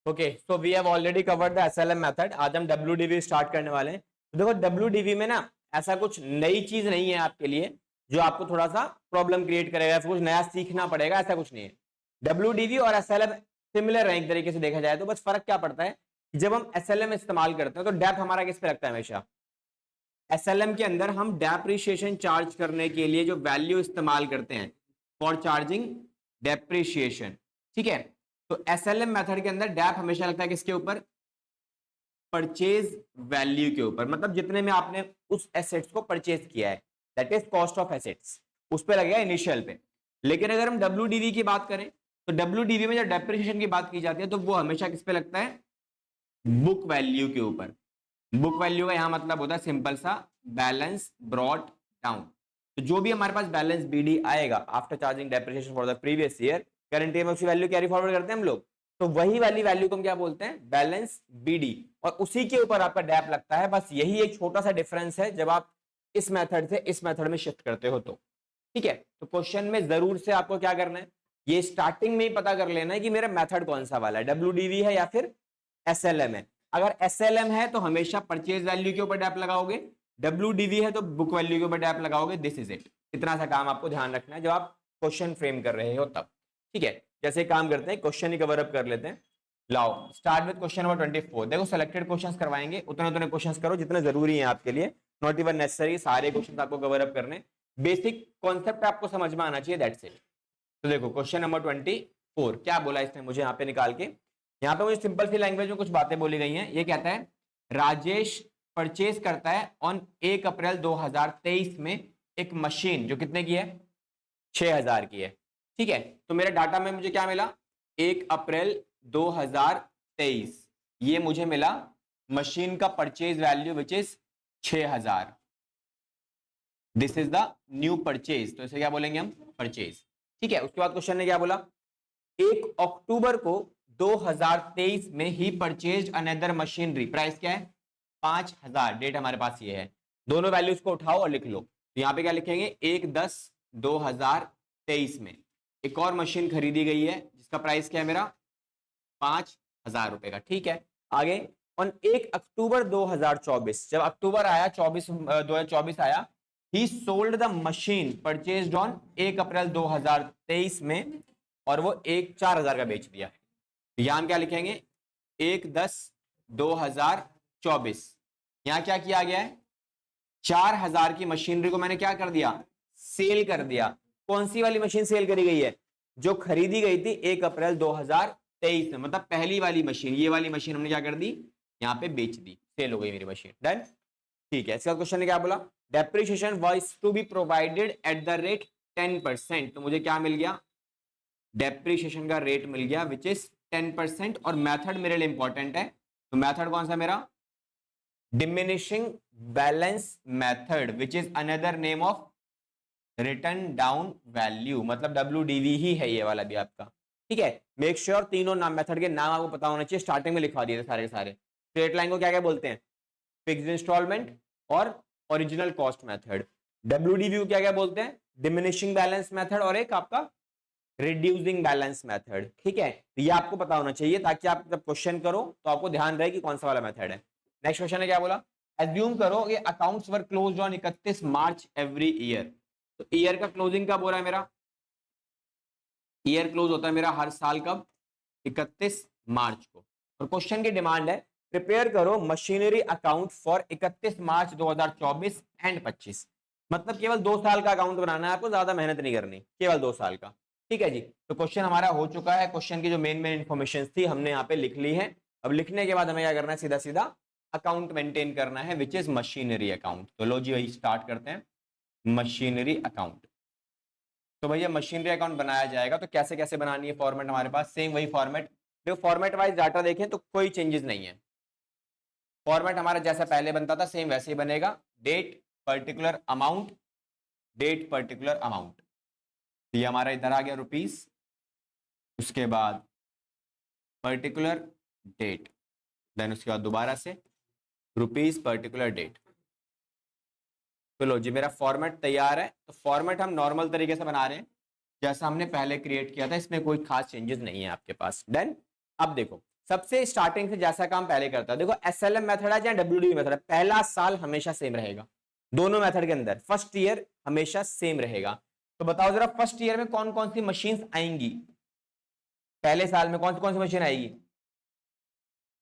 Okay, so we have already covered the SLM method. आज हम WDV start करने वाले हैं। तो देखो डब्ल्यूडीवी में ना ऐसा कुछ नई चीज नहीं है आपके लिए जो आपको थोड़ा सा प्रॉब्लम क्रिएट करेगा, ऐसा कुछ नया सीखना पड़ेगा, ऐसा कुछ नहीं है। डब्ल्यूडीवी और एसएलएम सिमिलर है एक तरीके से देखा जाए तो, बस फर्क क्या पड़ता है कि जब हम एसएलएम इस्तेमाल करते हैं तो डेप्थ हमारा किस पे लगता है हमेशा। एसएलएम के अंदर हम डेप्रिसिएशन चार्ज करने के लिए जो वैल्यू इस्तेमाल करते हैं फॉर चार्जिंग डेप्रिसिएशन, ठीक है। तो एसएलएम मेथड के अंदर डेप हमेशा लगता है किसके ऊपर, परचेज वैल्यू के ऊपर, मतलब जितने में आपने उस एसेट्स को परचेज किया है, that is cost of assets, उस पे लगेगा इनिशियल पे। लेकिन अगर हम डब्ल्यूडीवी की बात करें तो डब्ल्यूडीवी में जब डेप्रिसिएशन की बात की जाती है तो वो हमेशा किस पे लगता है, बुक वैल्यू के ऊपर। बुक वैल्यू का यहां मतलब होता है सिंपल सा बैलेंस ब्रॉट डाउन। तो जो भी हमारे पास बैलेंस बीडी आएगा after charging depreciation for the previous year, current year में उसी वैल्यू कैरी फॉरवर्ड करते हैं हम लोग, तो वही वाली वैल्यू को हम क्या बोलते हैं, बैलेंस बीडी, और उसी के ऊपर आपका डैप लगता है। बस यही एक छोटा सा डिफरेंस है जब आप इस मेथड से इस मेथड में शिफ्ट करते हो तो, ठीक है। तो क्वेश्चन में जरूर से आपको क्या करना है, ये स्टार्टिंग में ही पता कर लेना है कि मेरा मेथड कौन सा वाला है, डब्ल्यूडीवी है या फिर एसएलएम है। अगर एसएलएम है तो हमेशा परचेज वैल्यू के ऊपर डैप लगाओगे, डब्ल्यूडीवी है तो बुक वैल्यू के ऊपर डैप लगाओगे। This is it. इतना सा काम आपको ध्यान रखना है जब आप क्वेश्चन फ्रेम कर रहे हो तब, ठीक है। जैसे काम करते हैं, क्वेश्चन ही कवर अप कर लेते हैं। लाओ स्टार्ट विद क्वेश्चन नंबर 24। देखो सिलेक्टेड क्वेश्चंस करवाएंगे, उतने उतने क्वेश्चंस करो जितने जरूरी हैं आपके लिए, नॉट इवन नेसेसरी सारे क्वेश्चंस आपको कवर अप करने। बेसिक कॉन्सेप्ट आपको समझ में आना चाहिए, दैट्स इट। तो देखो क्वेश्चन नंबर 24 क्या बोला इसने मुझे यहाँ पे निकाल के, यहाँ पे मुझे सिंपल सी लैंग्वेज में कुछ बातें बोली गई हैं। ये कहता है राजेश परचेज करता है ऑन 1 अप्रैल 2023 में एक मशीन जो कितने की है, 6000 की है, ठीक है। तो मेरे डाटा में मुझे क्या मिला, 1 अप्रैल 2023 ये मुझे मिला मशीन का purchase value which is 6000। This is the new purchase, तो इसे क्या बोलेंगे हम, परचेज, ठीक है। उसके बाद क्वेश्चन ने क्या बोला, 1 अक्टूबर को 2023 में ही परचेज अनदर मशीनरी, प्राइस क्या है 5000, डेट हमारे पास ये है। दोनों वैल्यूज को उठाओ और लिख लो। तो यहाँ पे क्या लिखेंगे, 1/10/2023 में एक और मशीन खरीदी गई है जिसका प्राइस क्या है मेरा 5000 रुपए का, ठीक है। आगे ऑन 1 अक्टूबर 2024, जब अक्टूबर आया 2024 आया, ही sold the machine purchased on 1 अप्रैल 2023 में, और वो 4000 का बेच दिया। यहां हम क्या लिखेंगे, 1/10/2024, यहां क्या किया गया है, 4000 की मशीनरी को मैंने क्या कर दिया, सेल कर दिया। कौन सी वाली मशीन सेल करी गई है, जो खरीदी गई थी 1 अप्रैल 2023 में, मतलब पहली वाली मशीन, ये वाली मशीन हमने क्या कर दी, यहां पे बेच दी, सेल हो गई मेरी मशीन, डन, ठीक है। इसका क्वेश्चन ने क्या बोला, depreciation was to be provided at the rate 10%, तो मुझे क्या मिल गया, डेप्रिसिएशन का रेट मिल गया विच इज 10%, और मेथड मेरे लिए इंपॉर्टेंट है। तो मेथड कौन सा मेरा, diminishing balance method which is another name of return down value, मतलब डब्ल्यूडीवी ही है ये वाला भी आपका, ठीक है। मेक श्योर तीनों नाम मेथड के नाम आपको पता होना चाहिए, स्टार्टिंग में लिखवा दिए थे सारे के सारे। स्ट्रेट लाइन को क्या क्या बोलते हैं, फिक्स्ड इंस्टॉलमेंट और ओरिजिनल कॉस्ट मेथड। डब्ल्यूडीवी को क्या क्या बोलते हैं, डिमिनिशिंग बैलेंस मेथड और एक आपका रिड्यूसिंग बैलेंस मेथड, ठीक है। तो ये आपको पता होना चाहिए ताकि आप जब क्वेश्चन करो तो आपको ध्यान रहे कि कौन सा वाला मेथड है। नेक्स्ट क्वेश्चन है क्या बोला, एज्यूम करो कि accounts were closed on 31 March every year. तो ईयर का क्लोजिंग कब हो रहा है मेरा, ईयर क्लोज होता है मेरा हर साल कब, 31 मार्च को। और क्वेश्चन की डिमांड है प्रिपेयर करो machinery account for 31 March 2024 and 25, मतलब केवल 2 साल का अकाउंट बनाना है आपको, ज्यादा मेहनत नहीं करनी, केवल 2 साल का, ठीक है जी। तो क्वेश्चन हमारा हो चुका है, क्वेश्चन की जो मेन इंफॉर्मेशन थी हमने यहाँ पे लिख ली है। अब लिखने के बाद हमें क्या करना है, सीधा सीधा अकाउंट मेंटेन करना है विच इज मशीनरी अकाउंट। तो लो जी वही स्टार्ट करते हैं, मशीनरी अकाउंट। तो भैया मशीनरी अकाउंट बनाया जाएगा तो कैसे कैसे बनानी है, फॉर्मेट हमारे पास सेम वही फॉर्मेट। देखो फॉर्मेट वाइज डाटा देखें तो कोई चेंजेस नहीं है, फॉर्मेट हमारा जैसा पहले बनता था सेम वैसे ही बनेगा। Date particular amount, date particular amount, ये हमारा इधर आ गया रुपीस, उसके बाद पर्टिकुलर डेट, देन उसके बाद दोबारा से रुपीस पर्टिकुलर डेट। तो लो जी मेरा फॉर्मेट तैयार है। तो फॉर्मेट हम नॉर्मल तरीके से बना रहे हैं जैसा हमने पहले क्रिएट किया था, इसमें कोई खास चेंजेस नहीं है आपके पास, डन। अब देखो सबसे स्टार्टिंग से जैसा काम पहले करता है, देखो एसएलएम मेथड है या डब्ल्यूडीवी मेथड है, पहला साल हमेशा सेम रहेगा दोनों मेथड के अंदर, फर्स्ट ईयर हमेशा सेम रहेगा। तो बताओ जरा फर्स्ट ईयर में कौन कौन सी मशीन आएंगी, पहले साल में कौन सी मशीन आएगी,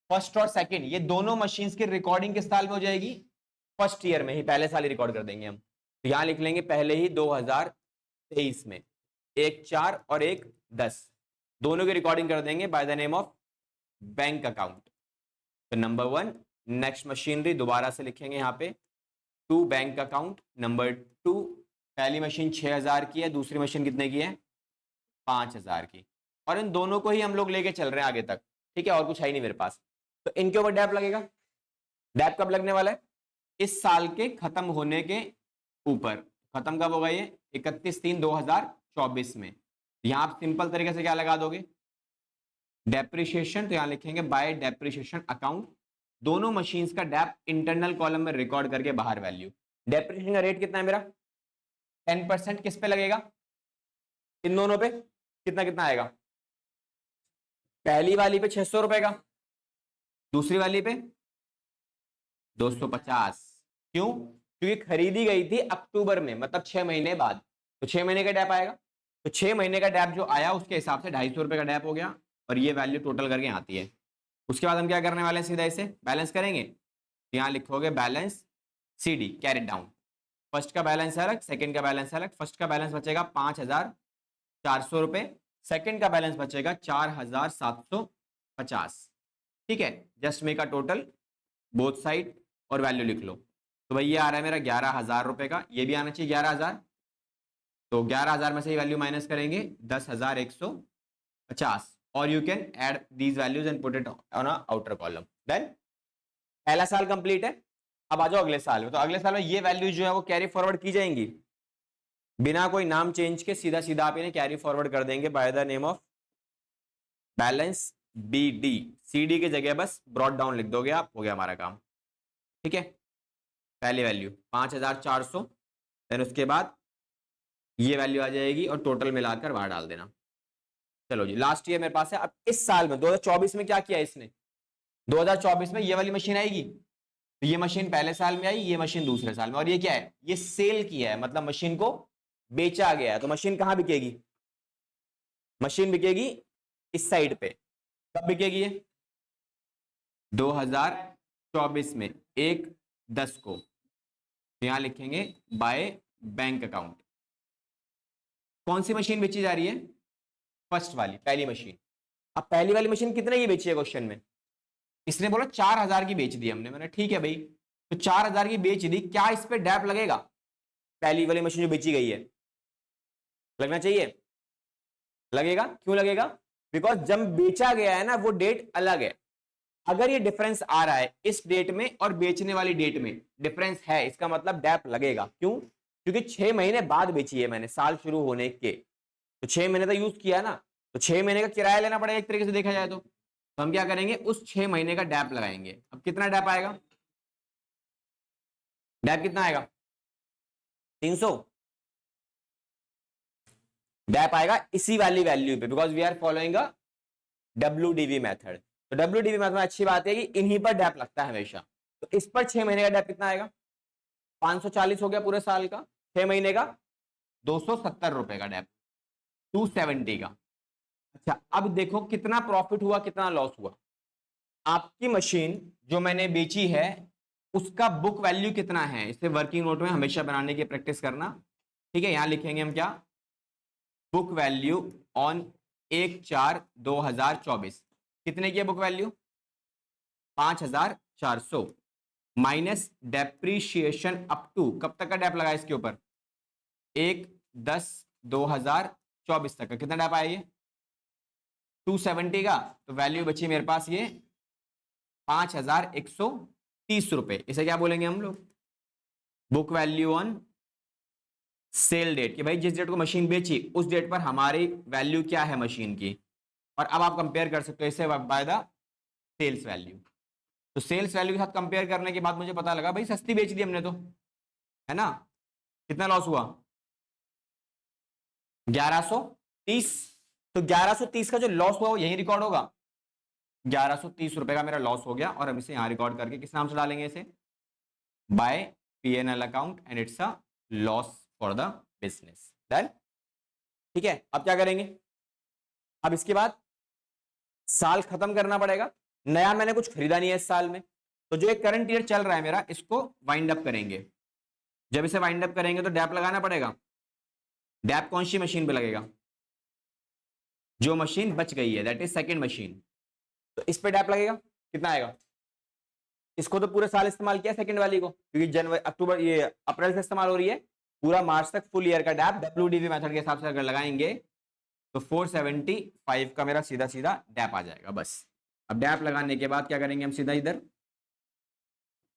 फर्स्ट और सेकंड, ये दोनों मशीन्स की रिकॉर्डिंग किस साल में हो जाएगी, फर्स्ट ईयर में ही, पहले साल ही रिकॉर्ड कर देंगे हम। तो यहां लिख लेंगे पहले ही 2023 में, एक 4 और एक 10, दोनों की रिकॉर्डिंग कर देंगे by the name of bank account. तो नंबर 1 नेक्स्ट मशीनरी दोबारा से लिखेंगे यहाँ पे 2 बैंक अकाउंट। नंबर 2 पहली मशीन 6000 की है, दूसरी मशीन कितने की है 5000 की, और इन दोनों को ही हम लोग लेके चल रहे हैं आगे तक, ठीक है, और कुछ है ही नहीं मेरे पास। तो इनके ऊपर डैप लगेगा, डैप कब लगने वाला है, इस साल के खत्म होने के ऊपर। खत्म कब होगा ये 31/3/2024 में। यहां आप सिंपल तरीके से क्या लगा दोगे, डेप्रिशिएशन, तो यहां लिखेंगे बाय डेप्रिशिएशन अकाउंट, दोनों मशीन्स का डैप इंटरनल कॉलम में रिकॉर्ड करके बाहर वैल्यू। डेप्रिशिएशन का रेट कितना है मेरा 10%, किस पे लगेगा, इन दोनों पे, कितना कितना आएगा, पहली वाली पे 600 रुपए का, दूसरी वाली पे 250। क्यों, क्योंकि खरीदी गई थी अक्टूबर में, मतलब 6 महीने बाद, तो 6 महीने का डैप आएगा। तो 6 महीने का डैप जो आया उसके हिसाब से 250 रुपए का डैप हो गया, और ये वैल्यू टोटल करके आती है। उसके बाद हम क्या करने वाले हैं, सीधा इसे बैलेंस करेंगे। यहाँ लिखोगे balance CD carry down, first का बैलेंस अलग, सेकंड का बैलेंस अलग। फर्स्ट का बैलेंस बचेगा 5400 रुपए, सेकंड का बैलेंस बचेगा 4750। ठीक है, just make a total both side और वैल्यू लिख लो। तो भाई ये आ रहा है मेरा 11,000 रुपए का, ये भी आना चाहिए 11,000। तो 11,000 में से ये वैल्यू माइनस करेंगे 10,150, और you can add these values and put it on a outer column. Then पहला साल कंप्लीट है, अब आ जाओ अगले साल में। तो अगले साल में ये वैल्यू जो है वो कैरी फॉरवर्ड की जाएंगी, बिना कोई नाम चेंज के सीधा सीधा आप इन्हें कैरी फॉरवर्ड कर देंगे by the name of balance BD। CD की जगह बस ब्रॉड डाउन लिख दोगे आप, हो गया हमारा काम। ठीक है, पहली वैल्यू 5400, देन उसके बाद ये वैल्यू आ जाएगी और टोटल मिलाकर बाहर डाल देना। चलो जी, लास्ट ईयर मेरे पास है। अब इस साल में 2024 में क्या किया इसने, 2024 में ये वाली मशीन आएगी, तो ये मशीन पहले साल में आई, ये मशीन दूसरे साल में, और ये क्या है, ये सेल किया है, मतलब मशीन को बेचा गया है। तो मशीन कहां बिकेगी, मशीन बिकेगी इस साइड पे, कब बिकेगी ये 2024 में 1/10 को। तो यहां लिखेंगे बाय बैंक अकाउंट। कौन सी मशीन बेची जा रही है, फर्स्ट वाली, पहली मशीन। अब पहली वाली मशीन कितने की बेची है क्वेश्चन में, इसने बोला 4,000 की बेच दी हमने। मैंने ठीक है भाई, तो 4,000 की बेच दी, क्या इस पे डैप लगेगा, पहली वाली मशीन जो बेची गई है, लगना चाहिए, लगेगा। क्यों लगेगा, बिकॉज जब बेचा गया है ना वो डेट अलग है। अगर ये डिफरेंस आ रहा है इस डेट में और बेचने वाली डेट में डिफरेंस है, इसका मतलब डैप लगेगा। क्यों, क्योंकि 6 महीने बाद बेची है मैंने, साल शुरू होने के, तो 6 महीने तो यूज किया ना, तो 6 महीने का किराया लेना पड़ेगा एक तरीके से देखा जाए तो हम क्या करेंगे, उस 6 महीने का डैप लगाएंगे। अब कितना डैप आएगा, डैप कितना आएगा 300, डैप आएगा इसी वाली वैल्यू पे, because we are following a WDV method. तो WDV मेथड में अच्छी बात है कि इन्हीं पर डैप लगता है हमेशा। तो इस पर 6 महीने का डैप कितना आएगा, 540 हो गया पूरे साल का, 6 महीने का 270 रुपए का डैप, 270 का। अच्छा, अब देखो कितना प्रॉफिट हुआ कितना लॉस हुआ। आपकी मशीन जो मैंने बेची है उसका बुक वैल्यू कितना है, इसे वर्किंग नोट में हमेशा बनाने की प्रैक्टिस करना। ठीक है, यहां लिखेंगे हम क्या, बुक वैल्यू ऑन 1/4/2024, कितने की है book value 5400, minus depreciation up to, कब तक का डेप लगा इसके ऊपर 1/10/2024 तक का, कितना डेप आया ये 270 का। तो वैल्यू बची मेरे पास ये 5130 रुपए। इसे क्या बोलेंगे हम लोग, book value on sale date, कि भाई जिस डेट को मशीन बेची उस डेट पर हमारी वैल्यू क्या है मशीन की। और अब आप कंपेयर कर सकते हो इसे बाय द सेल्स वैल्यू। तो सेल्स वैल्यू के साथ कंपेयर करने के बाद मुझे पता लगा भाई सस्ती बेच दी हमने तो, है ना, कितना लॉस हुआ 1130। तो 1130 का जो लॉस हुआ वो यही रिकॉर्ड होगा, 1130 रुपए का मेरा लॉस हो गया और हम इसे यहाँ रिकॉर्ड करके किस नाम से डालेंगे, इसे by P&L account and it's a loss for the business. Done. ठीक है, अब क्या करेंगे, अब इसके बाद साल खत्म करना पड़ेगा, नया मैंने कुछ खरीदा नहीं है इस साल में, तो जो एक करंट ईयर चल रहा है मेरा, इसको वाइंड अप करेंगे। जब इसे वाइंड अप करेंगे तो डैप लगाना पड़ेगा। डैप कौन सी मशीन पे लगेगा, जो मशीन बच गई है, दैट इज सेकंड मशीन, तो इस पे डैप लगेगा। कितना आएगा, इसको तो पूरे साल इस्तेमाल किया सेकंड वाली को, क्योंकि जनवरी अक्टूबर ये अप्रैल से इस्तेमाल हो रही है, पूरा मार्च तक फुल ईयर का डैप WDV मेथड के हिसाब से अगर लगाएंगे तो 475 का मेरा सीधा सीधा डैप आ जाएगा बस। अब डैप लगाने के बाद क्या करेंगे हम, सीधा इधर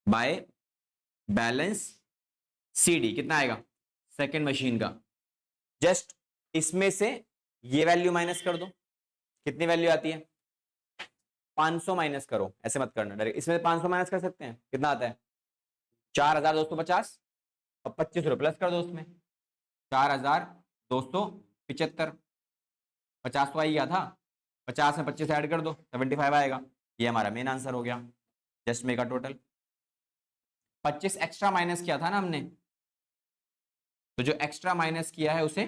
बाय बैलेंस CD कितना आएगा सेकंड मशीन का, जस्ट इसमें से ये वैल्यू माइनस कर दो, कितनी वैल्यू आती है 500 माइनस करो, ऐसे मत करना डायरेक्ट, इसमें 500 माइनस कर सकते हैं, कितना आता है 4250 और 25 रुपये प्लस कर दो उसमें 4275, 50 तो आई गया था, 50 में 25 ऐड कर दो 75 आएगा, ये हमारा मेन आंसर हो गया। Just make a total, 25 extra minus किया था ना हमने, तो जो एक्स्ट्रा माइनस किया है उसे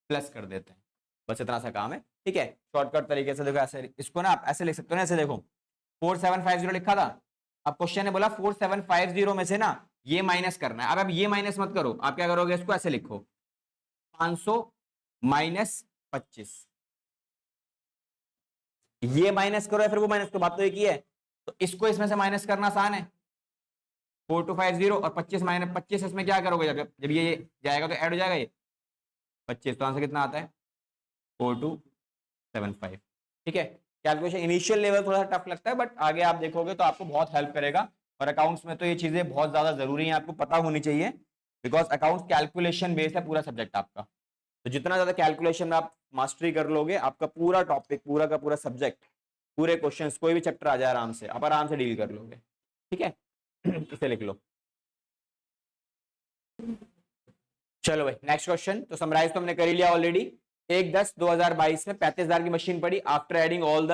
प्लस कर देते हैं, बस इतना सा काम है। ठीक है, शॉर्टकट तरीके से देखो, ऐसे इसको ना आप ऐसे लिख सकते हो ना, ऐसे देखो 4750 लिखा था, अब क्वेश्चन ने बोला 4750 में से ना ये माइनस करना है। अब आप ये माइनस मत करो, आप क्या करोगे, इसको ऐसे लिखो 500 माइनस 25, ये माइनस करो या फिर वो माइनस करो, बात तो एक ही है, तो इसको इसमें से माइनस करना आसान है, 4250 और 25 माइनस 25, इसमें क्या करोगे, जब ये जाएगा तो ऐड हो जाएगा ये 25, तो आंसर कितना आता है 4275। ठीक है, कैलकुलेशन इनिशियल लेवल थोड़ा सा टफ लगता है, बट आगे आप देखोगे तो आपको बहुत हेल्प करेगा, और अकाउंट्स में तो ये चीजें बहुत ज्यादा जरूरी है, आपको पता होनी चाहिए, बिकॉज अकाउंट्स कैलकुलेशन बेस है पूरा सब्जेक्ट आपका, तो जितना ज्यादा कैलकुलेशन में आप मास्टरी कर लोगे, आपका पूरा टॉपिक, पूरा का पूरा सब्जेक्ट, पूरे क्वेश्चंस, कोई भी चैप्टर आ जाए आराम से, आप आराम से डील कर लोगे। ठीक है इसे लिख लो। चलो भाई नेक्स्ट क्वेश्चन, तो समराइज तो हमने कर ही लिया ऑलरेडी। 1/10/2022 में 35,000 की मशीन पड़ी, after adding all the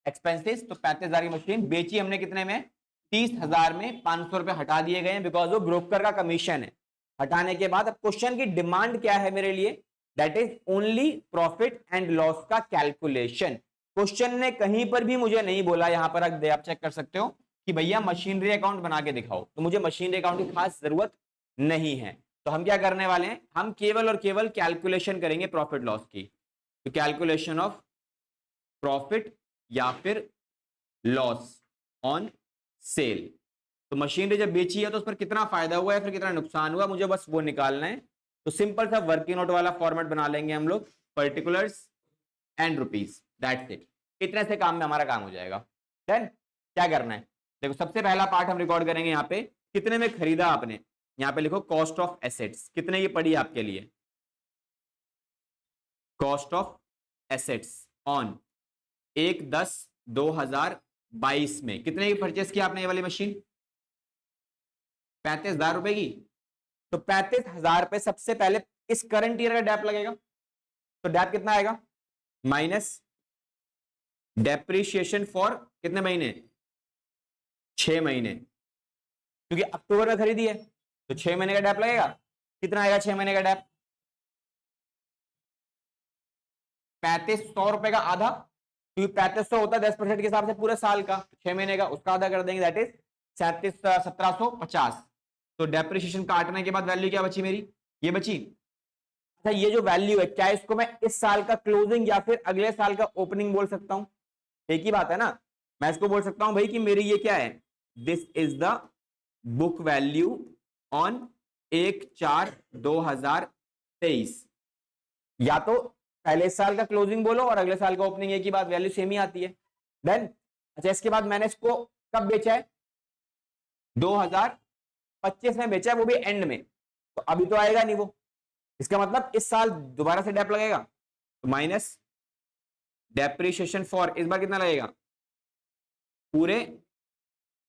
expenses, तो 35,000 की मशीन बेची हमने कितने में, 30,000 में, 500 रुपए हटा दिए गए बिकॉज वो ब्रोकर का कमीशन है। हटाने के बाद अब क्वेश्चन की डिमांड क्या है मेरे लिए, that is only profit and loss का कैलकुलेशन। क्वेश्चन ने कहीं पर भी मुझे नहीं बोला, यहां पर आप चेक कर सकते हो कि भैया मशीनरी अकाउंट बना के दिखाओ, तो मुझे मशीनरी अकाउंट की खास जरूरत नहीं है। तो हम क्या करने वाले हैं, हम केवल और केवल कैलकुलेशन करेंगे प्रॉफिट लॉस की, तो कैलकुलेशन ऑफ प्रॉफिट या फिर लॉस ऑन सेल। तो मशीनरी जब बेची है तो उस पर कितना फायदा हुआ है फिर कितना नुकसान हुआ, मुझे बस वो निकालना है। तो सिंपल सा वर्किंग नोट वाला फॉर्मेट बना लेंगे हम लोग, particulars and rupees, that's it. इतने से काम में हमारा काम हो जाएगा। देन क्या करना है, देखो सबसे पहला पार्ट हम रिकॉर्ड करेंगे, यहाँ पे कितने में खरीदा आपने, यहाँ पे लिखो कॉस्ट ऑफ एसेट्स, कितने की पड़ी आपके लिए, कॉस्ट ऑफ एसेट्स ऑन 1/10/2022 में कितने की परचेस किया आपने ये वाली मशीन, 35,000 रुपए की। तो 35,000 पे सबसे पहले इस करंट ईयर का डैप लगेगा, तो डैप कितना आएगा, माइनस डेप्रिशिएशन फॉर कितने महीने, 6 महीने, क्योंकि अक्टूबर में खरीदी है तो 6 महीने का डैप लगेगा। कितना आएगा 6 महीने का डैप, 3500 रुपए का आधा, क्योंकि 3500 होता है 10% के हिसाब से पूरे साल का, 6 महीने का उसका आधा कर देंगे, दैट इज 1750। तो डेप्रिसिएशन काटने के बाद वैल्यू क्या बची मेरी, ये बची। अच्छा ये जो वैल्यू है, क्या इसको मैं इस साल का क्लोजिंग या फिर अगले साल का ओपनिंग बोल सकता हूं, एक ही बात है ना। मैं इसको बोल सकता हूं भाई कि मेरी ये क्या है, this is the book value on 1/4/2023, या तो पहले साल का क्लोजिंग बोलो और अगले साल का ओपनिंग, एक ही बात, वैल्यू सेम ही आती है। देन अच्छा इसके बाद मैंने इसको कब बेचा है, 2025 में बेचा है, वो भी एंड में, तो अभी तो आएगा नहीं वो, इसका मतलब इस साल दोबारा से डेप लगेगा, तो माइनस डेप्रिशिएशन फॉर, इस बार कितना लगेगा,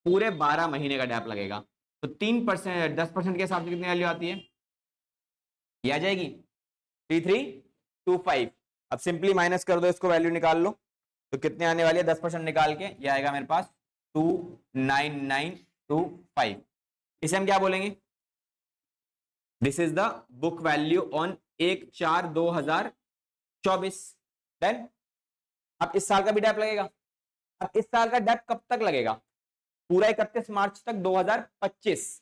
पूरे 12 महीने का डेप लगेगा। तो 3% 10% के हिसाब से कितनी वैल्यू आती है, ये आ जाएगी 3325। अब सिंपली माइनस कर दो इसको, वैल्यू निकाल लो, तो कितने आने वाली है 10% निकाल के, ये आएगा मेरे पास 29925। इसे हम क्या बोलेंगे, this is the book value on 1/4/2024। Then अब इस साल का भी डेप लगेगा। अब इस साल का डेप कब तक लगेगा, पूरा 31 मार्च तक 2025।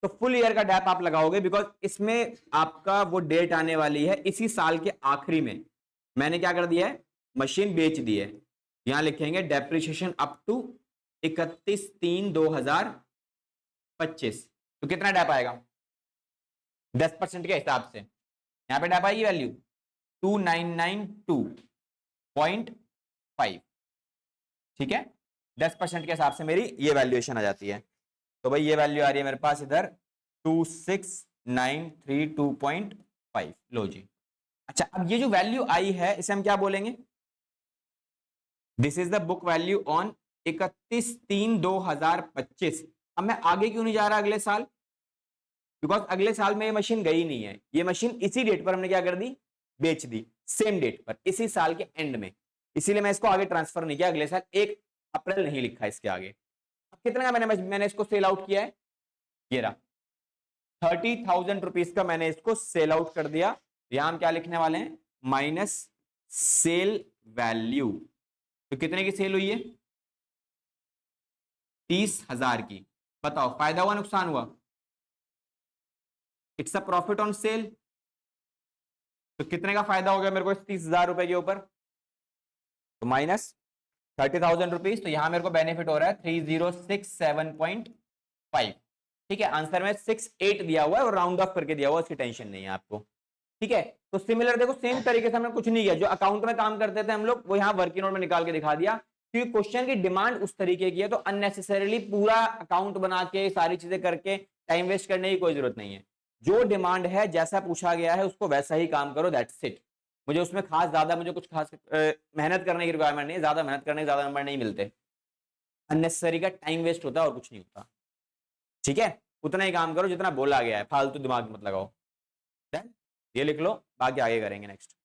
तो फुल ईयर का डेप आप लगाओगे, बिकॉज इसमें आपका वो डेट आने वाली है इसी साल के आखिरी में। मैंने क्या कर दिया है, मशीन बेच दी है, यहां लिखेंगे डेप्रिसिएशन अप टू 31/3/2025। तो कितना डेप आएगा 10% के हिसाब से, यहां पे डेप आएगी वैल्यू 2992.5। ठीक है, 10% के हिसाब से मेरी ये वैल्यूएशन आ जाती है। तो भाई ये वैल्यू आ रही है मेरे पास इधर 26932.5। लो जी। अच्छा, अब ये जो वैल्यू आई है इसे हम क्या बोलेंगे, this is the book value on 31/3/2025। अब मैं आगे क्यों नहीं जा रहा अगले साल, बिकॉज अगले साल में ये मशीन गई नहीं है, ये मशीन इसी डेट पर हमने क्या कर दी, बेच दी, सेम डेट पर, इसी साल के एंड में। इसीलिए मैं इसको आगे ट्रांसफर नहीं किया, अगले साल 1 अप्रैल नहीं लिखा इसके आगे। अब कितने का मैंने इसको सेल आउट किया है, ये रहा 30,000 रुपीज का मैंने इसको सेल आउट कर दिया। यहां हम क्या लिखने वाले हैं, माइनस सेल वैल्यू। तो कितने की सेल हुई है, 30,000 की। बताओ फायदा हुआ नुकसान हुआ, it's a profit on sale. तो कितने का फायदा हो गया मेरे को इस 30,000 रुपए के ऊपर, तो माइनस 30,000 रुपीज। तो यहां मेरे को बेनिफिट हो रहा है 3067.5। ठीक है, आंसर में 68 दिया हुआ है और राउंड ऑफ करके दिया हुआ है, उसकी टेंशन नहीं है आपको। ठीक है, तो सिमिलर देखो सेम तरीके से हमने कुछ नहीं किया, जो अकाउंट में काम करते थे हम लोग वो यहाँ वर्किंग नोट में निकाल के दिखा दिया, क्योंकि क्वेश्चन की डिमांड उस तरीके की है। तो अननेसेसरीली पूरा अकाउंट बना के सारी चीजें करके टाइम वेस्ट करने की कोई जरूरत नहीं है। जो डिमांड है, जैसा पूछा गया है उसको वैसा ही काम करो, दैट्स इट। मुझे उसमें खास ज्यादा मुझे कुछ खास मेहनत करने की रिक्वायरमेंट नहीं है, ज्यादा मेहनत करने के ज्यादा नंबर नहीं मिलते, अननेसेसरी का टाइम वेस्ट होता है और कुछ नहीं होता। ठीक है, उतना ही काम करो जितना बोला गया है, फालतू दिमाग मत लगाओ। ये लिख लो, बाकी आगे करेंगे नेक्स्ट।